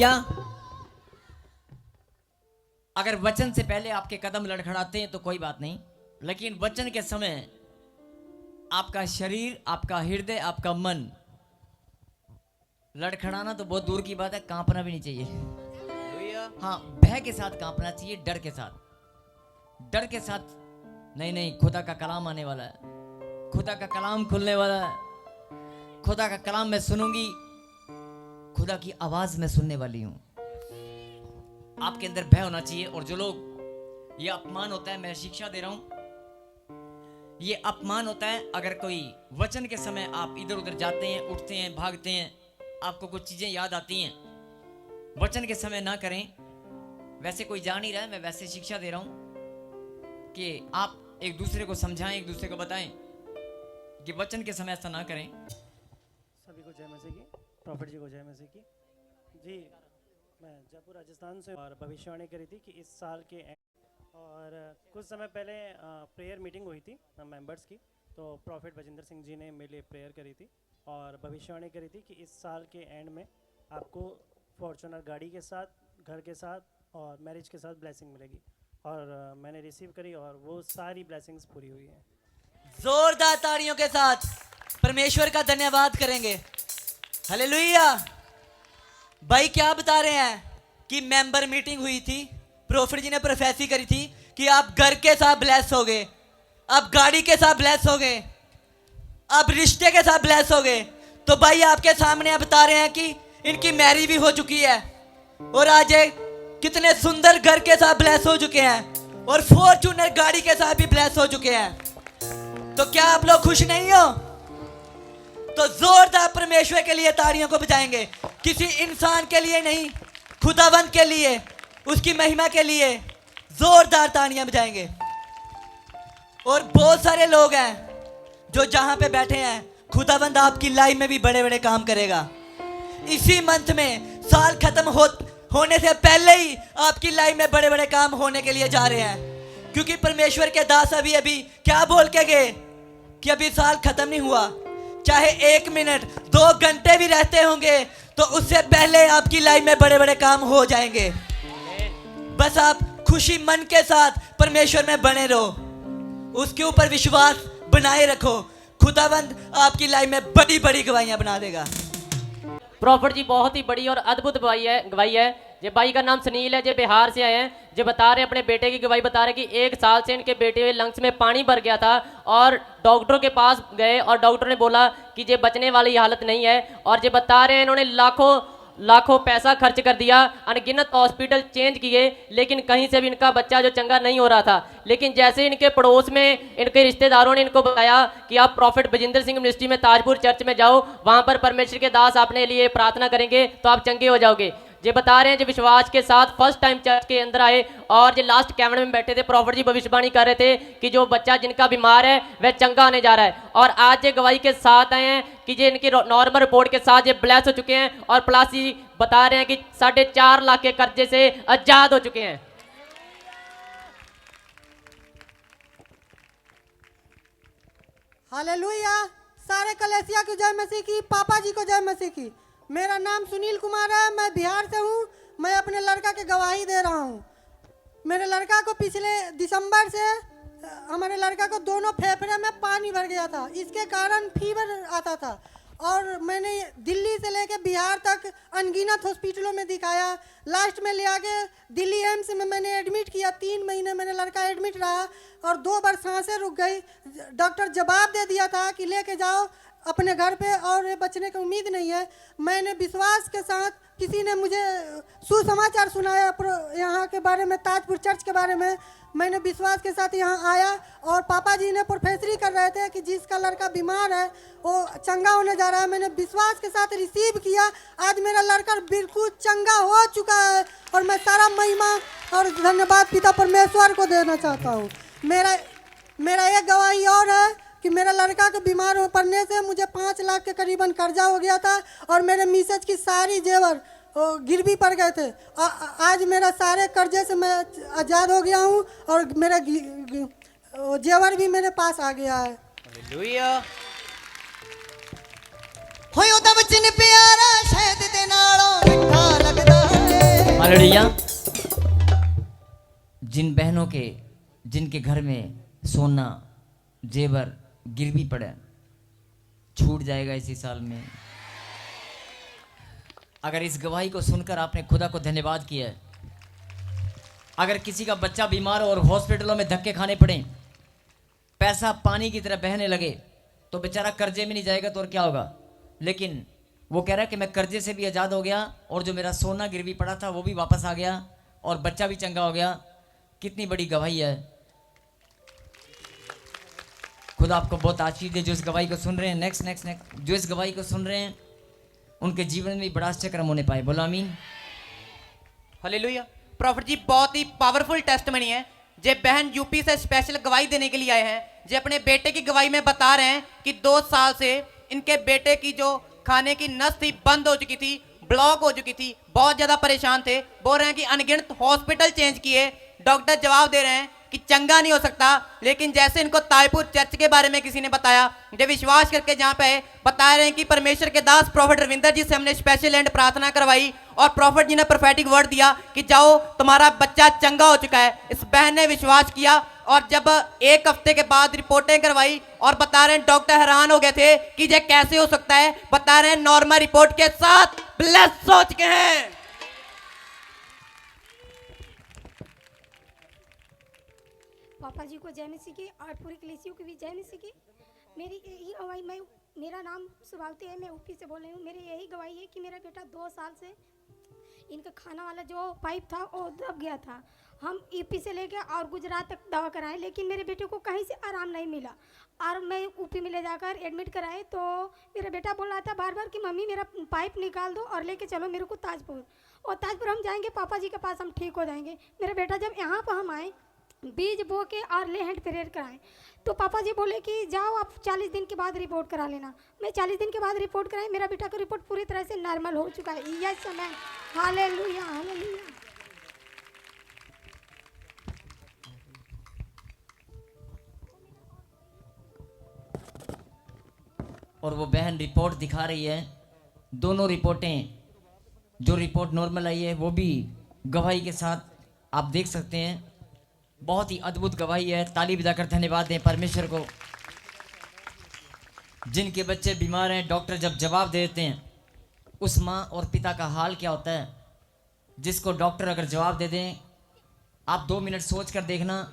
भैया अगर वचन से पहले आपके कदम लड़खड़ाते हैं तो कोई बात नहीं, लेकिन वचन के समय आपका शरीर, आपका हृदय, आपका मन लड़खड़ाना तो बहुत दूर की बात है, कांपना भी नहीं चाहिए। हाँ, भय के साथ कांपना चाहिए, डर के साथ। डर के साथ नहीं नहीं, खुदा का कलाम आने वाला है, खुदा का कलाम खुलने वाला है, खुदा का कलाम मैं सुनूंगी, खुदा की आवाज मैं सुनने वाली हूं। आपके अंदर भय होना चाहिए। और जो लोग ये अपमान होता है, मैं शिक्षा दे रहा हूं, ये अपमान होता है अगर कोई वचन के समय आप इधर उधर जाते हैं, उठते हैं, भागते हैं, आपको कुछ चीजें याद आती हैं, वचन के समय ना करें। वैसे कोई जान ही रहा है, मैं वैसे शिक्षा दे रहा हूं कि आप एक दूसरे को समझाएं, एक दूसरे को बताएं कि वचन के समय ऐसा ना करें। सभी को जय मसीह की, प्रॉफिट जी को जय मसीह की। जी, मैं जयपुर राजस्थान से और भविष्यवाणी करी थी कि इस साल के और कुछ समय पहले प्रेयर मीटिंग हुई थी मेंबर्स की, तो प्रॉफिट बजिंदर सिंह जी ने मेरे लिए प्रेयर करी थी और भविष्यवाणी करी थी कि इस साल के एंड में आपको फॉर्च्यूनर गाड़ी के साथ, घर के साथ और मैरिज के साथ ब्लेसिंग मिलेगी। और मैंने रिसीव करी और वो सारी ब्लेसिंग्स पूरी हुई हैं। जोरदार तालियों के साथ परमेश्वर का धन्यवाद करेंगे। हालेलुया। भाई क्या बता रहे हैं कि मेंबर मीटिंग हुई थी, प्रॉफिट जी ने प्रोफेसी करी थी कि आप घर के साथ ब्लेस हो गए, आप गाड़ी के साथ ब्लेस हो गए, आप रिश्ते के साथ ब्लेस हो गए। तो भाई आपके सामने बता रहे हैं कि इनकी मैरिज भी हो चुकी है और आज कितने सुंदर घर के साथ ब्लेस हो चुके हैं और फॉर्च्यूनर गाड़ी के साथ भी ब्लेस हो चुके हैं। तो क्या आप लोग खुश नहीं हो? तो जोरदार परमेश्वर के लिए तालियों को बजाएंगे। किसी इंसान के लिए नहीं, खुदावंत के लिए, उसकी महिमा के लिए जोरदार तालियां बजाएंगे। और बहुत सारे लोग हैं जो जहां पे बैठे हैं, खुदावंत आपकी लाइफ में भी बड़े बड़े काम करेगा। इसी मंथ में साल खत्म होने से पहले ही आपकी लाइफ में बड़े बड़े काम होने के लिए जा रहे हैं, क्योंकि परमेश्वर के दास अभी क्या बोल के गए कि अभी साल खत्म नहीं हुआ। चाहे 1 मिनट 2 घंटे भी रहते होंगे तो उससे पहले आपकी लाइफ में बड़े बड़े काम हो जाएंगे। बस आप खुशी मन के साथ परमेश्वर में बने रहो, उसके ऊपर विश्वास बनाए रखो। खुदावंद आपकी लाइफ में बड़ी बड़ी गवाहियां बना देगा। प्रॉफिट जी बहुत ही बड़ी और अद्भुत गवाही है। ये भाई का नाम सुनील है, जो बिहार से आए हैं। जो बता रहे अपने बेटे की गवाही बता रहे कि 1 साल से इनके बेटे के लंग्स में पानी भर गया था और डॉक्टरों के पास गए और डॉक्टर ने बोला कि ये बचने वाली हालत नहीं है। और ये बता रहे हैं इन्होंने लाखों पैसा खर्च कर दिया, अनगिनत हॉस्पिटल चेंज किए, लेकिन कहीं से भी इनका बच्चा जो चंगा नहीं हो रहा था। लेकिन जैसे इनके पड़ोस में इनके रिश्तेदारों ने इनको बताया कि आप प्रॉफिट बजिंदर सिंह मिनिस्ट्री में ताजपुर चर्च में जाओ, वहां पर परमेश्वर के दास आपने लिए प्रार्थना करेंगे तो आप चंगे हो जाओगे। ये बता रहे हैं जो विश्वास के साथ फर्स्ट टाइम चर्च के अंदर आए और जो लास्ट कैमरे में बैठे थे, प्रॉफिट जी भविष्यवाणी कर रहे थे कि जो बच्चा जिनका बीमार है वह चंगा होने जा रहा है। और आज ये गवाही के साथ आए हैं कि ये इनकी नॉर्मल रिपोर्ट के साथ ये ब्लेस हो चुके हैं और प्लस ही बता रहे हैं कि 4.5 लाख के कर्जे से आजाद हो चुके हैं। हालेलुया। सारे कलेसिया को जय मसीह की, पापा जी को जय मसीह की। मेरा नाम सुनील कुमार है, मैं बिहार से हूँ। मैं अपने लड़का की गवाही दे रहा हूँ। मेरे लड़का को पिछले दिसंबर से हमारे लड़का को दोनों फेफड़े में पानी भर गया था, इसके कारण फीवर आता था और मैंने दिल्ली से लेके बिहार तक अनगिनत हॉस्पिटलों में दिखाया। लास्ट में ले आके दिल्ली एम्स में मैंने एडमिट किया। 3 महीने मेरे लड़का एडमिट रहा और 2 बार सांसें रुक गई। डॉक्टर जवाब दे दिया था कि लेके जाओ अपने घर पे और ये बचने की उम्मीद नहीं है। मैंने विश्वास के साथ, किसी ने मुझे सुसमाचार सुनाया यहाँ के बारे में, ताजपुर चर्च के बारे में। मैंने विश्वास के साथ यहाँ आया और पापा जी ने प्रोफेसरी कर रहे थे कि जिसका लड़का बीमार है वो चंगा होने जा रहा है। मैंने विश्वास के साथ रिसीव किया। आज मेरा लड़का बिल्कुल चंगा हो चुका है और मैं सारा महिमा और धन्यवाद पिता परमेश्वर को देना चाहता हूँ। मेरा एक गवाही और है कि मेरा लड़का के बीमार हो पड़ने से मुझे 5 लाख के करीबन कर्जा हो गया था और मेरे मिसेज की सारी जेवर गिरवी पड़ गए थे। आज मेरा सारे कर्जे से मैं आज़ाद हो गया हूँ और मेरा जेवर भी मेरे पास आ गया है। हालेलुया। होयो दा वचन प्यारा शहद दे नालों मिठा लगदा। हालेलुया। जिन बहनों के जिनके घर में सोना जेवर गिरवी पड़े छूट जाएगा इसी साल में। अगर इस गवाही को सुनकर आपने खुदा को धन्यवाद किया है, अगर किसी का बच्चा बीमार हो और हॉस्पिटलों में धक्के खाने पड़े, पैसा पानी की तरह बहने लगे, तो बेचारा कर्जे में नहीं जाएगा तो और क्या होगा। लेकिन वो कह रहा है कि मैं कर्जे से भी आज़ाद हो गया और जो मेरा सोना गिरवी पड़ा था वो भी वापस आ गया और बच्चा भी चंगा हो गया। कितनी बड़ी गवाही है। खुदा आपको बहुत आशीष दे जो इस गवाही को सुन रहे हैं। नेक्स्ट नेक्स्ट नेक्स्ट जो इस गवाही को सुन रहे हैं उनके जीवन में बड़ा आश्चर्य होने पाए। बोलो आमीन। हालेलुया। प्रॉफिट जी बहुत ही पावरफुल टेस्टमनी है। जे बहन यूपी से स्पेशल गवाही देने के लिए आए हैं, जे अपने बेटे की गवाही में बता रहे हैं कि 2 साल से इनके बेटे की जो खाने की नस थी बंद हो चुकी थी, ब्लॉक हो चुकी थी, बहुत ज्यादा परेशान थे। बोल रहे हैं कि अनगिनत हॉस्पिटल चेंज किए, डॉक्टर जवाब दे रहे हैं कि चंगा नहीं हो सकता। लेकिन जैसे इनको तायपुर चर्च के बारे में किसी ने बताया, जब विश्वास करके जहाँ पे बता रहे हैं कि परमेश्वर के दास प्रॉफिट रविंदर जी से हमने स्पेशल एंड प्रार्थना करवाई और प्रॉफिट जी ने प्रोफेटिक वर्ड दिया कि जाओ तुम्हारा बच्चा चंगा हो चुका है। इस बहन ने विश्वास किया और जब 1 हफ्ते के बाद रिपोर्टें करवाई और बता रहे हैं डॉक्टर हैरान हो गए थे कि ये कैसे हो सकता है। बता रहे हैं नॉर्मल रिपोर्ट के साथ ब्लेस हो चुके हैं। पापा जी को जय मसीह की और पूरी कलीसियों की भी जय मसीह की। मेरी यही गवाही, मेरा नाम सुभावती है, मैं ऊपी से बोल रही हूँ। मेरी यही गवाही है कि मेरा बेटा 2 साल से इनका खाना वाला जो पाइप था वो दब गया था। हम यूपी से लेके और गुजरात तक दवा कराए, लेकिन मेरे बेटे को कहीं से आराम नहीं मिला और मैं ऊपी में ले जाकर एडमिट कराए तो मेरा बेटा बोल रहा था बार बार कि मम्मी मेरा पाइप निकाल दो और लेके चलो मेरे को ताजपुर, और ताजपुर हम जाएंगे पापा जी के पास, हम ठीक हो जाएंगे। मेरा बेटा जब यहाँ पर हम आए बीज बो के और ले हैंड प्रेयर कराएं तो पापा जी बोले कि जाओ आप 40 दिन के बाद रिपोर्ट करा लेना। मैं 40 दिन के बाद रिपोर्ट कराई, मेरा बेटा का रिपोर्ट पूरी तरह से नॉर्मल हो चुका है। यस समय हालेलुया हालेलुया। और वो बहन रिपोर्ट दिखा रही है, दोनों रिपोर्टें, जो रिपोर्ट नॉर्मल आई है वो भी गवाही के साथ आप देख सकते हैं। बहुत ही अद्भुत गवाही है। ताली बजाकर धन्यवाद दें परमेश्वर को। जिनके बच्चे बीमार हैं, डॉक्टर जब जवाब दे देते हैं, उस माँ और पिता का हाल क्या होता है। जिसको डॉक्टर अगर जवाब दे दें, आप 2 मिनट सोच कर देखना,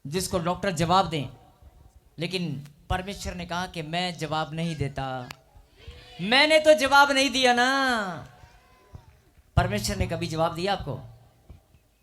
जिसको डॉक्टर जवाब दें, लेकिन परमेश्वर ने कहा कि मैं जवाब नहीं देता। मैंने तो जवाब नहीं दिया ना। परमेश्वर ने कभी जवाब दिया आपको?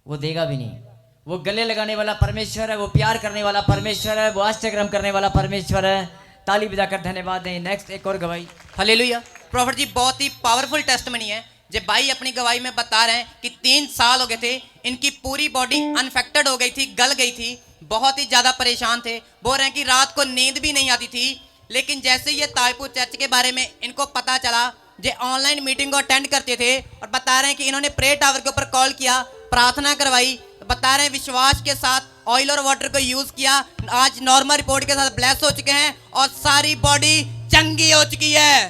वो देगा भी नहीं। वो गले लगाने वाला परमेश्वर है, वो प्यार करने वाला परमेश्वर है, वो आश्चर्य करने वाला परमेश्वर है। ताली बजाकर धन्यवाद दें। नेक्स्ट एक और गवाही। हालेलुया। प्रॉफिट जी बहुत ही पावरफुल टेस्टमनी है। जब भाई अपनी गवाही में बता रहे हैं कि 3 साल हो गए थे, इनकी पूरी बॉडी अनफेक्टेड हो गई थी, गल गई थी, बहुत ही ज्यादा परेशान थे। बोल रहे हैं कि रात को नींद भी नहीं आती थी। लेकिन जैसे ये ताजपुर चर्च के बारे में इनको पता चला, जो ऑनलाइन मीटिंग को अटेंड करते थे, और बता रहे हैं कि इन्होंने प्रेयर टावर के ऊपर कॉल किया, प्रार्थना करवाई, बता रहे हैं विश्वास के साथ ऑयल और वाटर को यूज किया, आज नॉर्मल रिपोर्ट के साथ ब्लेस हो चुके हैं और सारी बॉडी चंगी हो चुकी है।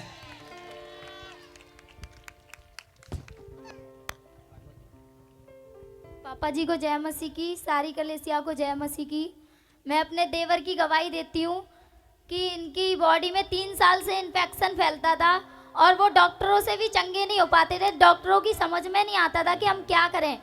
पापा जी को जय मसीह की, सारी कलेसिया को जय मसीह की। मैं अपने देवर की गवाही देती हूँ कि इनकी बॉडी में 3 साल से इन्फेक्शन फैलता था और वो डॉक्टरों से भी चंगे नहीं हो पाते थे। डॉक्टरों की समझ में नहीं आता था कि हम क्या करें।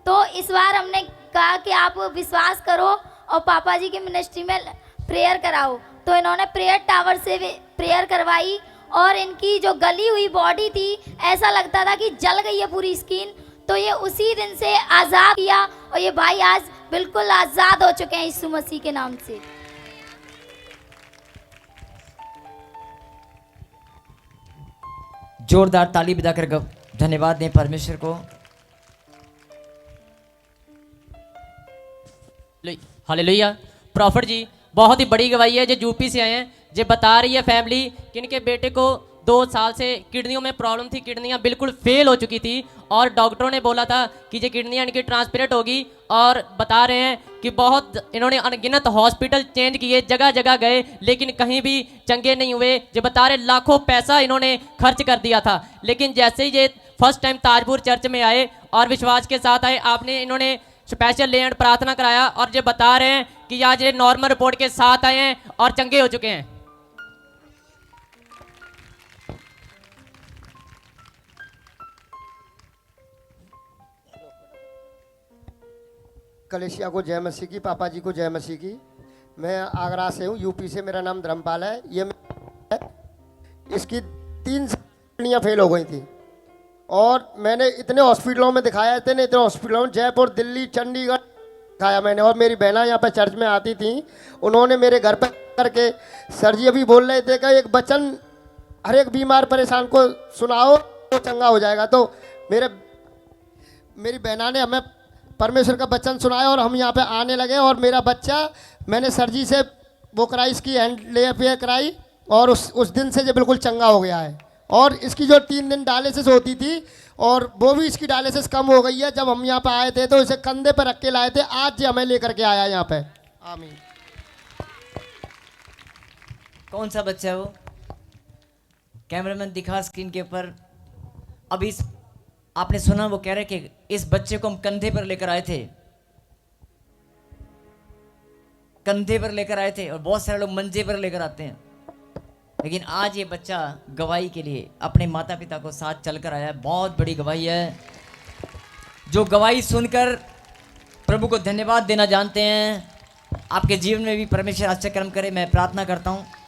तो इस बार हमने कहा कि आप विश्वास करो और पापा जी की मिनिस्ट्री में प्रेयर कराओ। तो इन्होंने प्रेयर टावर से भी प्रेयर करवाई और इनकी जो गली हुई बॉडी थी, ऐसा लगता था कि जल गई है पूरी स्किन। तो ये उसी दिन से आज़ाद किया और ये भाई आज बिल्कुल आज़ाद हो चुके हैं यीशु मसीह के नाम से। जोरदार ताली बजाकर धन्यवाद दें परमेश्वर को। हालेलुया। प्रॉफिट जी बहुत ही बड़ी गवाही है जो यूपी से आए हैं। जो बता रही है फैमिली कि इनके बेटे को 2 साल से किडनियों में प्रॉब्लम थी, किडनियां बिल्कुल फेल हो चुकी थी और डॉक्टरों ने बोला था कि ये किडनियां इनकी ट्रांसप्लांट होगी और बता रहे हैं कि बहुत इन्होंने अनगिनत हॉस्पिटल चेंज किए, जगह जगह गए, लेकिन कहीं भी चंगे नहीं हुए। जो बता रहे लाखों पैसा इन्होंने खर्च कर दिया था, लेकिन जैसे ही ये फर्स्ट टाइम ताजपुर चर्च में आए और विश्वास के साथ आए, आपने इन्होंने स्पेशल लैंड प्रार्थना कराया और ये बता रहे हैं कि आज ये नॉर्मल रिपोर्ट के साथ आए हैं और चंगे हो चुके हैं। कलेशिया को जय मसीह की, पापा जी को जय मसीह की। मैं आगरा से हूँ, यूपी से। मेरा नाम धर्मपाल है। ये इसकी 3 किडनियाँ फेल हो गई थी और मैंने इतने हॉस्पिटलों में दिखाया, इतने हॉस्पिटलों में, जयपुर, दिल्ली, चंडीगढ़ दिखाया मैंने। और मेरी बहना यहाँ पर चर्च में आती थी, उन्होंने मेरे घर पर करके, सर जी अभी बोल रहे थे कि एक वचन हर एक बीमार परेशान को सुनाओ तो चंगा हो जाएगा। तो मेरी बहना ने हमें परमेश्वर का वचन सुनाया और हम यहाँ पे आने लगे। और मेरा बच्चा, मैंने सर जी से वो कराई, इसकी हैंड ले कराई और उस दिन से ये बिल्कुल चंगा हो गया है। और इसकी जो 3 दिन डायलिसिस होती थी और वो भी इसकी डायलिसिस कम हो गई है। जब हम यहाँ पे आए थे तो इसे कंधे पर रख के लाए थे, आज ये हमें लेकर के आया यहाँ पे। आमीन। कौन सा बच्चा है वो? कैमरामैन दिखा स्क्रीन के ऊपर। अब इस आपने सुना, वो कह रहे कि इस बच्चे को हम कंधे पर लेकर आए थे, कंधे पर लेकर आए थे। और बहुत सारे लोग मंजे पर लेकर आते हैं, लेकिन आज ये बच्चा गवाही के लिए अपने माता पिता को साथ चलकर आया है। बहुत बड़ी गवाही है। जो गवाही सुनकर प्रभु को धन्यवाद देना जानते हैं, आपके जीवन में भी परमेश्वर आश्चर्य कर्म करे। मैं प्रार्थना करता हूँ